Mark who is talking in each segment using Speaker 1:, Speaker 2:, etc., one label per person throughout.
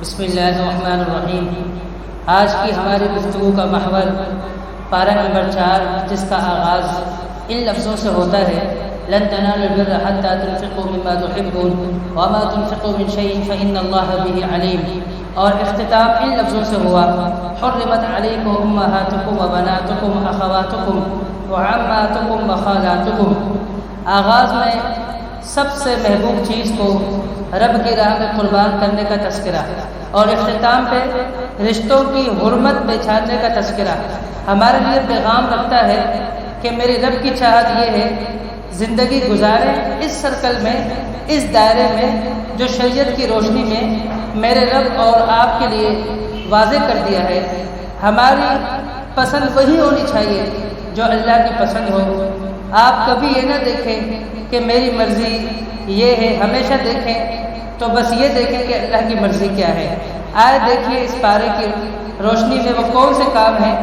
Speaker 1: بسم اللہ الرحمن الرحیم۔ آج کی ہماری گفتگو کا محور پارہ نمبر 4 جس کا آغاز ان لفظوں سے ہوتا ہے لن تنالوا البر حتى تنفقوا مما تحبون وما تنفقوا من شيء فإن الله به عليم، اور اختتام ان لفظوں سے ہوا حرمت علیکم امہاتکم وبناتکم واخواتکم وعماتکم وخالاتکم۔ آغاز میں سب سے محبوب چیز کو رب کی راہ میں قربان کرنے کا تذکرہ، اور اختتام پہ رشتوں کی حرمت پہچاننے کا تذکرہ ہمارے لیے پیغام رکھتا ہے کہ میرے رب کی چاہت یہ ہے زندگی گزاریں اس سرکل میں، اس دائرے میں جو شریعت کی روشنی میں میرے رب اور آپ کے لیے واضح کر دیا ہے۔ ہماری پسند وہی ہونی چاہیے جو اللہ کی پسند ہو۔ آپ کبھی یہ نہ دیکھیں کہ میری مرضی یہ ہے، ہمیشہ دیکھیں تو بس یہ دیکھیں کہ اللہ کی مرضی کیا ہے۔ آئے دیکھیے اس پارے کی روشنی میں وہ کون سے کام ہیں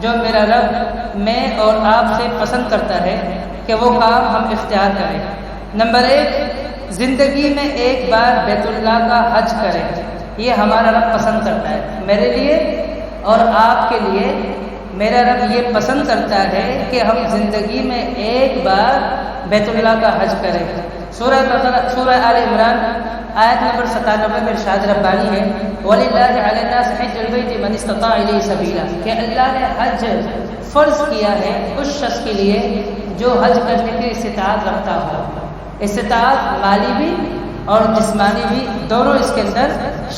Speaker 1: جو میرا رب میں اور آپ سے پسند کرتا ہے کہ وہ کام ہم اختیار کریں۔ نمبر 1، زندگی میں ایک بار بیت اللہ کا حج کریں۔ یہ ہمارا رب پسند کرتا ہے، میرے لیے اور آپ کے لیے میرا رب یہ پسند کرتا ہے کہ ہم زندگی میں ایک بار بیت اللہ کا حج کریں۔ سورہ آل عمران آیت نمبر 97 میں ارشاد ربانی ہے وَلِلَّهِ عَلَى النَّاسِ حِجُّ الْبَيْتِ مَنِ اسْتَطَاعَ إِلَيْهِ سَبِيلًا، کہ اللہ نے حج فرض کیا ہے اس شخص کے لیے جو حج کرنے کی استطاعت رکھتا ہو۔ استطاعت مالی بھی اور جسمانی بھی، دونوں اس کے اندر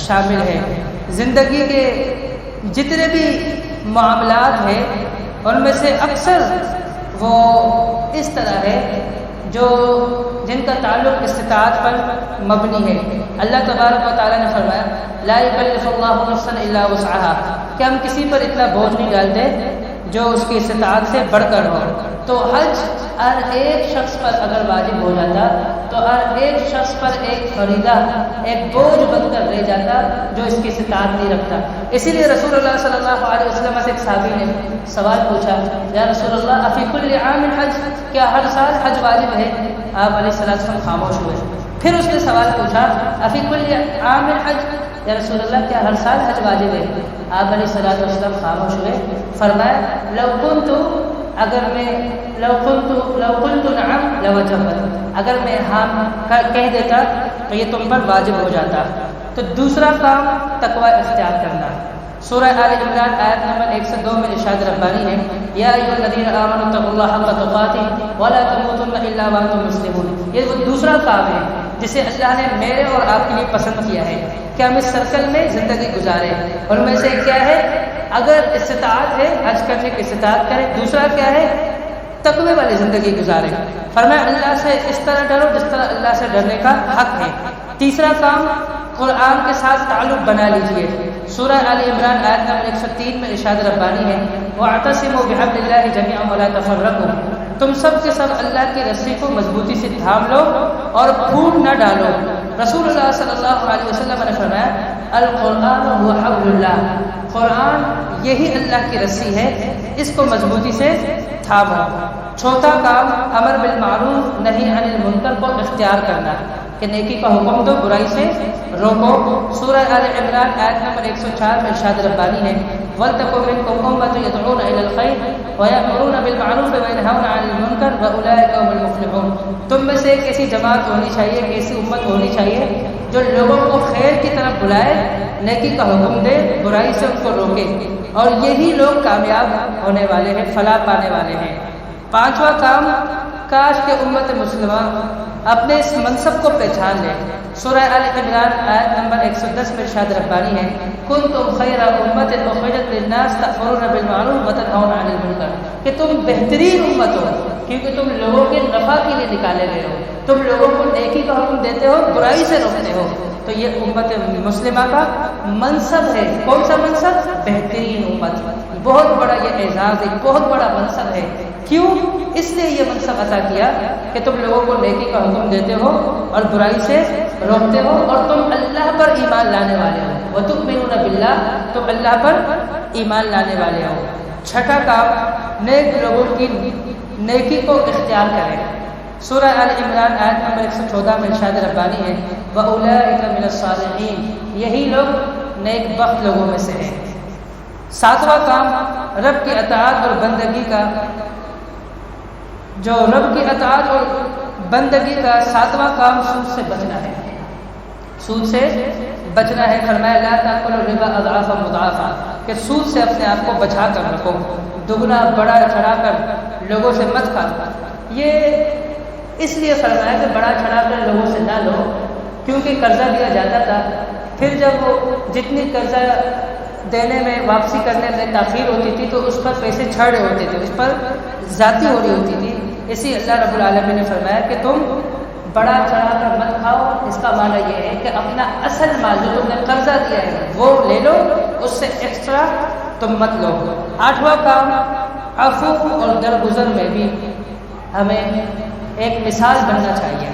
Speaker 1: شامل ہے۔ زندگی کے جتنے بھی معاملات ہیں ان میں سے اکثر وہ اس طرح ہے جن کا تعلق استطاعت پر مبنی ہے۔ اللہ تبارک و تعالیٰ نے فرمایا لا يكلف الله نفسا الا وسعها، کہ ہم کسی پر اتنا بوجھ نہیں ڈالتے جو اس کی استطاعت سے بڑھ کر ہو۔ تو حج ہر ایک شخص پر اگر واجب ہو جاتا تو ہر ایک شخص پر ایک فریضہ، ایک بوجھ بن کر رہ جاتا جو اس کی استطاعت نہیں رکھتا۔ اسی لیے رسول اللہ صلی اللہ علیہ وسلم سے ایک صحابی نے سوال پوچھا یا رسول اللہ افی کل عام حج، کیا ہر سال حج واجب ہے؟ آپ علیہ السلام خاموش ہوئے۔ پھر اس نے سوال پوچھا افی کل عام حج، یا رسول اللہ کیا ہر سال حج واجب ہے؟ آپ علیہ السلام خاموش ہوئے۔ فرمایا لو قلت نعم لوجبت، اگر میں ہاں کہہ دیتا تو یہ تم پر واجب ہو جاتا۔ تو دوسرا کام تقوی اختیار کرنا۔ سورہ آل عمران آیت نمبر 102 میں ارشاد ربانی ہے یا ایھا الذین آمنوا اتقوا اللہ حق تقاتہ ولا تموتن الا وانتم مسلمون۔ یہ وہ دوسرا کام ہے جسے اللہ نے میرے اور آپ کے لیے پسند کیا ہے کہ ہم اس سرکل میں زندگی گزاریں۔ اور میں سے کیا ہے؟ اگر استطاعت ہے حج کرنے کی استطاعت کریں۔ دوسرا کیا ہے؟ تقوی والی زندگی گزاریں۔ فرمایا اللہ سے اس طرح ڈرو جس طرح اللہ سے ڈرنے کا حق ہے۔ تیسرا کام قرآن کے ساتھ تعلق بنا لیجئے۔ سورہ آل عمران آیت نمبر 103 میں ارشاد ربانی ہے وَاعْتَصِمُوا بِحَبْلِ اللَّهِ جَمِيعًا وَلَا تَفَرَّقُوا، تم سب کے سب اللہ کی رسی کو مضبوطی سے تھام لو اور پھوٹ نہ ڈالو۔ رسول اللہ صلی اللہ علیہ وسلم نے فرمایا القرآن هو حبل اللہ، قرآن یہی اللہ کی رسی ہے، اس کو مضبوطی سے تھامو۔ چوتھا کام امر بالمعروف نہی عن المنکر کو اختیار کرنا، کہ نیکی کا حکم دو برائی سے روکو۔ سورہ آل عمران آیت نمبر 104 میں ارشاد ربانی ہے وَلْتَكُن مِّنكُمْ أُمَّةٌ يَدْعُونَ إِلَى الْخَيْرِ وَيَأْمُرُونَ بِالْمَعْرُوفِ وَيَنْهَوْنَ عَنِ الْمُنكَرِ وَأُولَٰئِكَ هُمُ الْمُفْلِحُونَ۔ تم میں سے ایک ایسی جماعت ہونی چاہیے، ایک ایسی امت ہونی چاہیے جو لوگوں کو خیر کی طرف بلائے، نیکی کا حکم دے، برائی سے ان کو روکے، اور یہی لوگ کامیاب ہونے والے ہیں، فلاح پانے والے ہیں۔ پانچواں کام کاش کہ امت مسلمہ اپنے اس منصب کو پہچان لے۔ سورہ آل عمران آیت نمبر 110 میں ارشاد ربانی ہے کنتم خیر امت اخرجت للناس تأمرون بالمعروف وتنہون عن المنکر، کہ تم بہترین امت ہو کیونکہ تم لوگوں کے نفع کے لیے نکالے گئے ہو، تم لوگوں کو نیکی کا حکم دیتے ہو، برائی سے روکتے ہو۔ تو یہ امت مسلمہ کا منصب ہے۔ کون سا منصب؟ بہترین امت۔ بہت بڑا یہ اعزاز ہے، بہت بڑا منصب ہے۔ کیوں؟ اس لیے یہ منصب عطا کیا کہ تم لوگوں کو نیکی کا حکم دیتے ہو اور برائی سے روکتے ہو، اور تم اللہ پر ایمان لانے والے ہو۔ وَتُؤْمِنُونَ بِاللَّهِ، تم اللہ پر ایمان لانے والے ہو۔ چھٹا کام نیک لوگوں کی نیکی کو اختیار کریں۔ سورہ آل عمران آیت نمبر 114 میں ارشاد ربانی ہے وَأُولَٰئِكَ مِنَ الصَّالِحِينَ، یہی لوگ نیک بخت لوگوں میں سے ہیں۔ ساتواں کام رب کی اطاعت اور بندگی کا، جو رب کی اطاعت اور بندگی کا ساتواں کام سود سے بچنا ہے، سود سے بچنا ہے۔ فرمایا لا تاکلوا الربا اضعافا مضاعفا، کہ سود سے اپنے آپ کو بچا کر رکھو، دگنا بڑا چڑھا کر لوگوں سے مت کھاؤ۔ یہ اس لیے فرمایا کہ بڑا چڑھا کر لوگوں سے نہ لو، کیونکہ قرضہ دیا جاتا تھا، پھر جب وہ جتنی قرضہ دینے میں واپسی کرنے میں تاخیر ہوتی تھی تو اس پر پیسے چھڑ رہے ہوتے تھے، اس پر زیادتی ہو رہی ہوتی تھی۔ اسی اللہ رب العالمین نے فرمایا کہ تم بڑا چڑھا کر مت کھاؤ۔ اس کا معنی یہ ہے کہ اپنا اصل مال جو تم نے قرضہ دیا ہے وہ لے لو، اس سے ایکسٹرا تم مت لو۔ آٹھواں کام عفو اور درگزر میں بھی ہمیں ایک مثال بننا چاہیے۔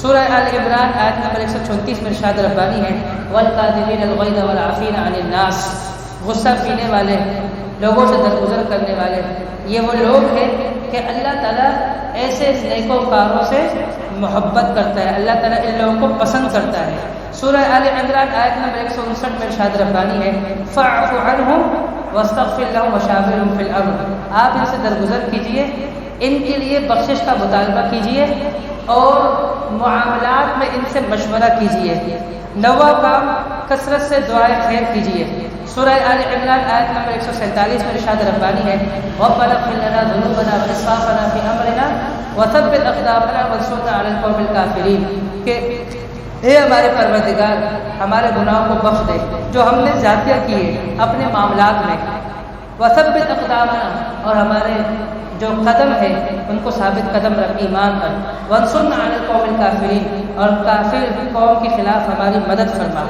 Speaker 1: سورہ آل عمران آیت نمبر 134 میں ارشاد ربانی ہے والکاظمین الغیظ والعافین عن الناس، غصہ پینے والے، لوگوں سے درگزر کرنے والے، یہ وہ لوگ ہیں کہ اللہ تعالیٰ ایسے نیکوکاروں سے محبت کرتا ہے، اللہ تعالیٰ ان لوگوں کو پسند کرتا ہے۔ سورہ آل عمران آیت نمبر 159 میں ارشاد ربانی ہے فاعف عنہم واستغفر لہم وشاورہم فی الامر، آپ ان سے درگزر کیجئے، ان کے لیے بخشش کا مطالبہ کیجئے اور معاملات میں ان سے مشورہ کیجئے۔ نواں کام کثرت سے دعائے خیر کیجئے۔ سورہ آل عمران آیت نمبر 147 میں ارشاد ربانی ہے ربنا اغفر لنا ذنوبنا واسرافنا فی امرنا وثبت اقدامنا وانصرنا علی القوم الکافرین، کہ اے ہمارے پروردگار ہمارے گناہوں کو بخش دے جو ہم نے زیادتیاں کی ہے اپنے معاملات میں، وثبت اقدامنا، اور ہمارے جو قدم ہے ان کو ثابت قدم رکھ ایمان پر، وانصرنا علی القوم الکافرین، اور کافر قوم کے خلاف ہماری مدد فرما۔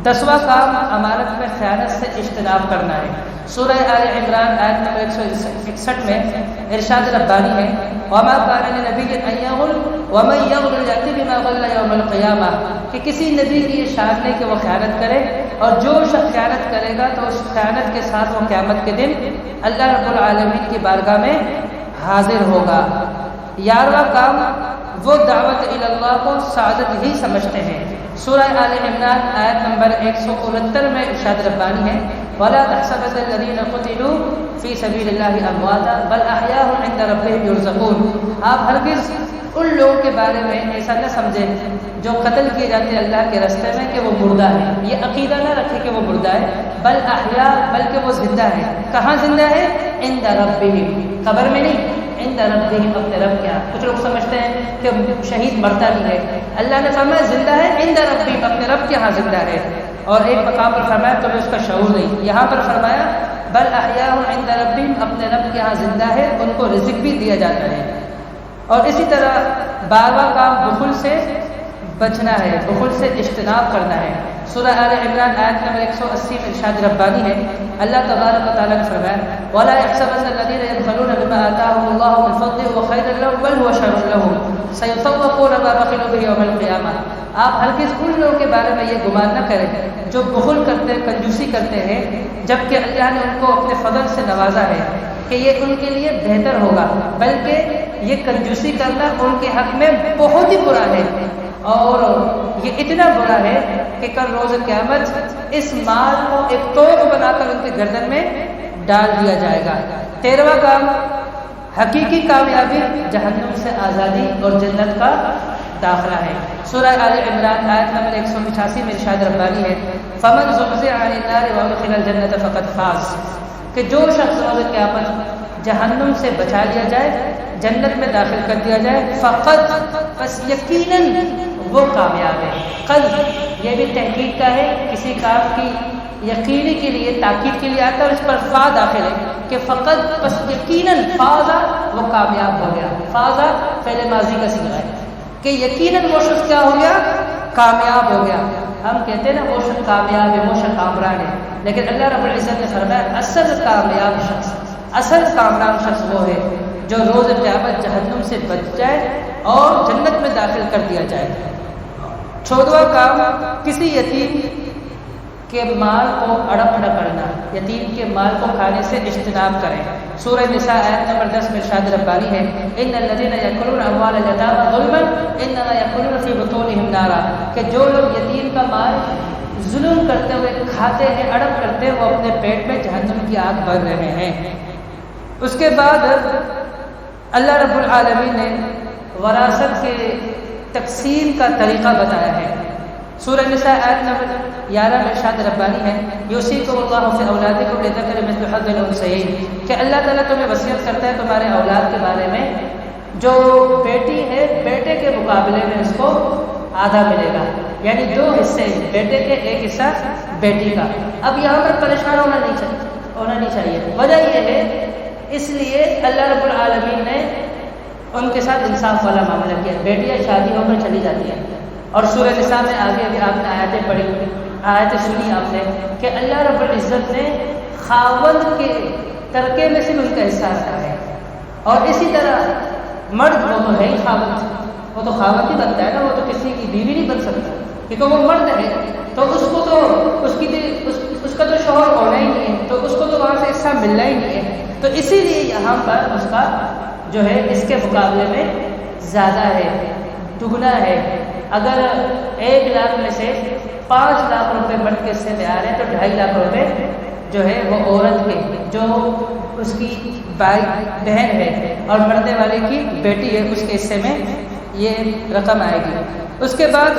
Speaker 1: 10واں کام امانت میں خیانت سے اجتناب کرنا ہے۔ سورہ آل عمران آیت نمبر 161 میں ارشاد ربانی ہے وما كان لنبي ان يغل ومن يغل يأتي بما غل يوم القيامہ، کہ کسی نبی کی یہ شان نہیں کہ وہ خیانت کرے، اور جو شخص خیانت کرے گا تو اس خیانت کے ساتھ وہ قیامت کے دن اللہ رب العالمین کی بارگاہ میں حاضر ہوگا۔ 11واں کام وہ دعوت الی اللہ کو سعادت ہی سمجھتے ہیں۔ سورہ آل عمران آیت نمبر 169 میں ارشاد ربانی ہے وَلَا تَحْسَبَنَّ الَّذِينَ قُتِلُوا فِي سَبِيلِ اللَّهِ أَمْوَاتًا بَلْ أَحْيَاءٌ عِندَ رَبِّهِمْ يُرْزَقُونَ، آپ ہرگز ان لوگوں کے بارے میں ایسا نہ سمجھیں جو قتل کیے جاتے ہیں اللہ کے راستے میں کہ وہ مردہ ہے، یہ عقیدہ نہ رکھے کہ وہ مردہ ہے، بل احیاء، بلکہ وہ زندہ ہے۔ کہاں زندہ ہے؟ عند ربهم، قبر میں نہیں، عند ربهم، اپنے رب کے ہاں۔ کچھ لوگ سمجھتے ہیں کہ شہید مرتا نہیں ہے، اللہ نے فرمایا زندہ ہے عند ربهم، اپنے رب کے ہاں زندہ ہے۔ اور ایک مقام پر فرمایا تمہیں اس کا شعور نہیں، یہاں پر فرمایا بل احیاء عند ربهم، اپنے رب کے ہاں زندہ ہے، ان کو رزق بھی دیا جاتا ہے۔ اور اسی طرح 12واں کام بخل سے بچنا ہے، بخل سے اجتناب کرنا ہے۔ سورہ آل عمران آیت نمبر 180 میں ارشاد ربانی ہے اللہ تبارک و تعالیٰ نے فرمایا وَلَا يَحْسَبَنَّ الَّذِينَ يَبْخَلُونَ بِمَا آتَاهُمُ اللَّهُ مِنْ فَضْلِهِ هُوَ خَيْرٌ لَهُم بَلْ هُوَ شَرٌّ لَهُمْ سَيُطَوَّقُونَ مَا بَخِلُوا بِهِ يَوْمَ الْقِيَامَةِ، آپ ہرگز ان لوگوں کے بارے میں یہ گمان نہ کریں جو بخل کرتے ہیں، کنجوسی کرتے ہیں، جبکہ اللہ نے ان کو اپنے فضل سے نوازا ہے کہ یہ ان کے لیے بہتر ہوگا، بلکہ یہ کنجوسی کرنا ان کے حق میں بہت ہی برا ہے، اور یہ اتنا برا ہے کہ کل روز قیامت اس مال کو ایک توق بنا کر ان کے گردن میں ڈال دیا جائے گا۔ 13واں کام حقیقی کامیابی جہنم سے آزادی اور جنت کا داخلہ ہے۔ سورہ آل عمران آیت نمبر 185 میں ارشاد ربانی ہے فَمَنْ زُحْزِحَ عَنِ النَّارِ وَأُدْخِلَ الْجَنَّةَ فَقَدْ فَازَ، کہ جو شخص روز قیامت جہنم سے بچا لیا جائے، جنت میں داخل کر دیا جائے، فقط، بس یقیناً وہ کامیاب ہے۔ قد یہ بھی تحقیق کا ہے، کسی کام کی یقینی کے لیے تاکید کے لیے آتا ہے، اس پر فا داخل ہے کہ فقط، بس یقیناً، فازا، وہ کامیاب ہو گیا۔ فازا فعل ماضی کا صیغہ ہے کہ یقیناً وہ شخص کیا ہو گیا؟ کامیاب ہو گیا۔ ہم کہتے ہیں نا وہ شخص کامیاب ہے، وہ شخص کامران ہے، لیکن اللہ رب العزت نے فرمایا اصل کامیاب شخص، اصل کامران شخص وہ ہے جو روز قیامت جہنم سے بچ جائے اور جنت میں داخل کر دیا جائے۔ 14واں کام کسی یتیم کے مال کو اڑپ نہ کرنا، یتیم کے مال کو کھانے سے اجتناب کریں۔ سورہ نساء آیت نمبر 10 میں ارشاد ربانی ہے ان الذين ياكلون اموال اليتامى ظلما انما ياكلون في بطونهم نارا، کہ جو لوگ یتیم کا مال ظلم کرتے ہوئے کھاتے ہیں، اڑپ کرتے ہیں، وہ اپنے پیٹ میں جہنم کی آگ بھر رہے ہیں۔ اس کے بعد اللہ رب العالمین نے وراثت کے تقسیم کا طریقہ بتایا ہے۔ سورہ نساء آیت نمبر 11 میں ارشاد ربانی ہے، یوصیکم اللہ فی اولادکم للذکر مثل حظ الانثیین، کہ اللہ تعالیٰ تمہیں وصیت کرتا ہے تمہارے اولاد کے بارے میں، جو بیٹی ہے بیٹے کے مقابلے میں اس کو آدھا ملے گا، یعنی 2 حصے بیٹے کے، 1 حصہ بیٹی کا۔ اب یہاں پر پریشان ہونا نہیں چاہیے، وجہ یہ ہے اس لیے اللہ رب العالمین نے ان کے ساتھ انصاف والا معاملہ کیا۔ بیٹیاں شادی ہو کر چلی جاتی ہیں، اور سورہ نساء میں آگے ابھی آپ نے آیتیں پڑھی، آیتیں سنی آپ نے کہ اللہ رب العزت نے خاوند کے ترکے میں سے ان کا حصہ رکھا ہے، اور اسی طرح مرد وہ تو ہے ہی خاوند، وہ تو خاوند ہی بنتا ہے نا، وہ تو کسی کی بیوی نہیں بن سکتا کیونکہ وہ مرد ہے، تو اس کو تو اس کا تو شوہر ہونا ہی نہیں ہے، تو اس کو تو وہاں سے حصہ ملنا ہی نہیں ہے، تو اسی لیے یہاں پر اس کا جو ہے اس کے مقابلے میں زیادہ ہے، دگنا ہے۔ اگر 1 لاکھ میں سے 5 لاکھ روپے مرد کے حصے میں آ رہے ہیں تو 2.5 لاکھ روپے جو ہے وہ عورت کے، جو اس کی بہن ہے اور مرنے والے کی بیٹی ہے، اس کے حصے میں یہ رقم آئے گی۔ اس کے بعد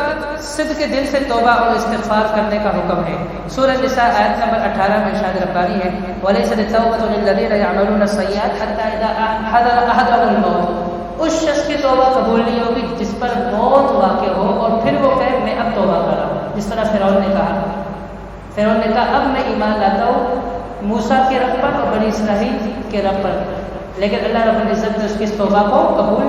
Speaker 1: صدق کے دل سے توبہ اور استغفار کرنے کا حکم ہے۔ سورہ نساء آیت نمبر 18 میں ارشاد ربانی ہے، وَلَيْسَتِ التَّوْبَةُ لِلَّذِينَ يَعْمَلُونَ السَّيِّئَاتِ حَتَّىٰ إِذَا حَضَرَ أَحَدَهُمُ الْمَوْتُ، اس شخص کی توبہ قبول نہیں ہوگی جس پر موت واقع ہو اور پھر وہ کہے میں اب توبہ کر رہا ہوں، جس طرح فرعون نے کہا اب میں ایمان لاتا ہوں موسیٰ کے رب پر اور بنی اسرائیل کے رب پر، لیکن اللہ رب العزت نے اس کی توبہ کو قبول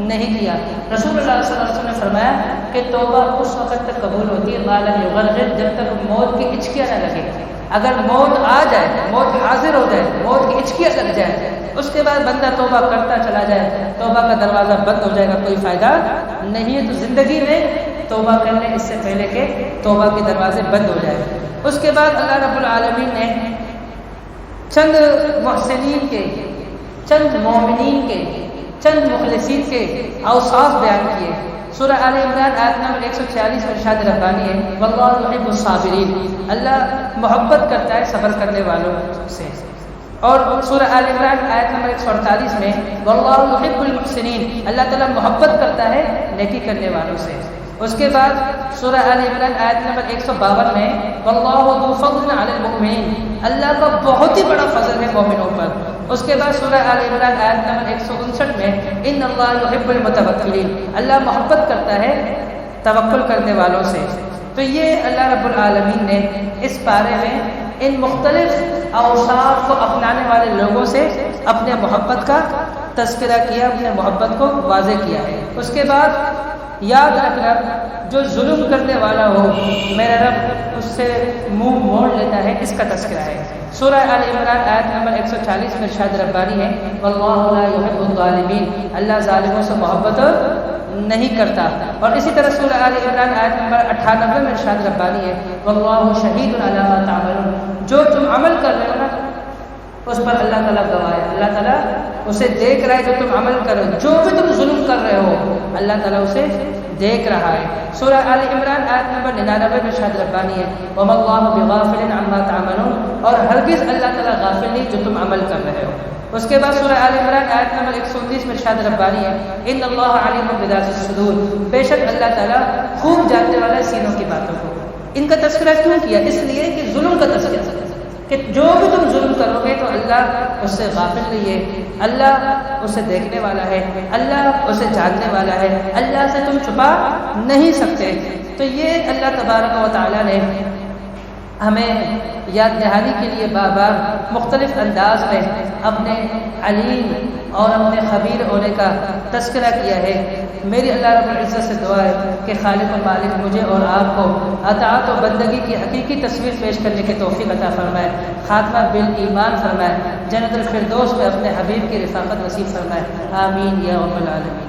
Speaker 1: نہیں کیا۔ رسول اللہ صلی اللہ علیہ وسلم نے فرمایا کہ توبہ اس وقت تک قبول ہوتی ہے ما لم یغرغر، جب تک موت کی ہچکیاں نہ لگے۔ اگر موت آ جائے، موت حاضر ہو جائے، موت کی ہچکیاں لگ جائے، اس کے بعد بندہ توبہ کرتا چلا جائے، توبہ کا دروازہ بند ہو جائے گا، کوئی فائدہ نہیں ہے۔ تو زندگی میں توبہ کرنے اس سے پہلے کہ توبہ کے دروازے بند ہو جائے۔ اس کے بعد اللہ رب العالمین نے چند محسنین کے، چند مومنین کے، چند مخلصین کے اوصاف بیان کیے۔ سورہ آل عمران آیت نمبر 146 میں ارشاد ربانی ہے، واللہ یحب الصابرین، اللہ محبت کرتا ہے صبر کرنے والوں سے۔ اور سورہ آل عمران آیت نمبر 148 میں واللہ یحب المحسنین، اللہ تعالیٰ محبت کرتا ہے نیکی کرنے والوں سے۔ اس کے بعد سورہ آل عمران آیت نمبر 152 میں واللہ ذو فضل علی المؤمنین، اللہ کا بہت ہی بڑا فضل ہے مومنوں پر۔ اس کے بعد سورہ آل عمران آیت نمبر 159 میں ان اللہ یحب المتوکلین، اللہ محبت کرتا ہے توکل کرنے والوں سے۔ تو یہ اللہ رب العالمین نے اس پارے میں ان مختلف اوصاف کو اپنانے والے لوگوں سے اپنے محبت کا تذکرہ کیا، اپنے محبت کو واضح کیا ہے۔ اس کے بعد یاد رکھنا جو ظلم کرنے والا ہو میرا رب اس سے منہ موڑ لیتا ہے، اس کا تذکرہ ہے۔ سورہ آل عمران آیت نمبر 140 میں ارشاد ربانی ہے، واللہ لا یحب الظالمین، اللہ ظالموں سے محبت نہیں کرتا۔ اور اسی طرح سورہ آل عمران آیت نمبر 98 میں ارشاد ربانی ہے، واللہ شہید علی ما تعملون، جو تم عمل کر رہے ہو نا اس پر اللہ تعالیٰ گواہ ہے، اللہ تعالیٰ اسے دیکھ رہا ہے جو تم عمل کرو، جو بھی تم ظلم کر رہے ہو اللہ تعالیٰ اسے دیکھ رہا ہے۔ سورہ آل عمران آیت نمبر 99 میں ارشاد ربانی ہے، وما اللہ بغافل عما تعملون، اور ہرگز اللہ تعالیٰ غافل نہیں جو تم عمل کر رہے ہو۔ اس کے بعد سورہ آل عمران آیت نمبر 119 میں ارشاد ربانی ہے، ان اللہ علیم بذات الصدور، بے شک اللہ تعالیٰ خوب جاننے والا ہے سینوں کی باتوں کو۔ ان کا تذکرہ کیوں کیا؟ اس لیے کہ ظلم کا تذکرہ، کہ جو بھی تم ظلم کرو گے تو اللہ اس سے غافل نہیں ہے، اللہ اسے دیکھنے والا ہے، اللہ اسے جاننے والا ہے، اللہ سے تم چھپا نہیں سکتے۔ تو یہ اللہ تبارک و تعالیٰ نے ہمیں یاد دہانی کے لیے بار بار مختلف انداز میں اپنے علیم اور اپنے خبیر ہونے کا تذکرہ کیا ہے۔ میری اللہ رب العزت سے دعا ہے کہ خالق و مالک مجھے اور آپ کو اطاعت و بندگی کی حقیقی تصویر پیش کرنے کی توفیق عطا فرمائے، خاتمہ بالایمان فرمائے، جنت الفردوس میں اپنے حبیب کی رفاقت نصیب فرمائے، آمین یا رب العالمین۔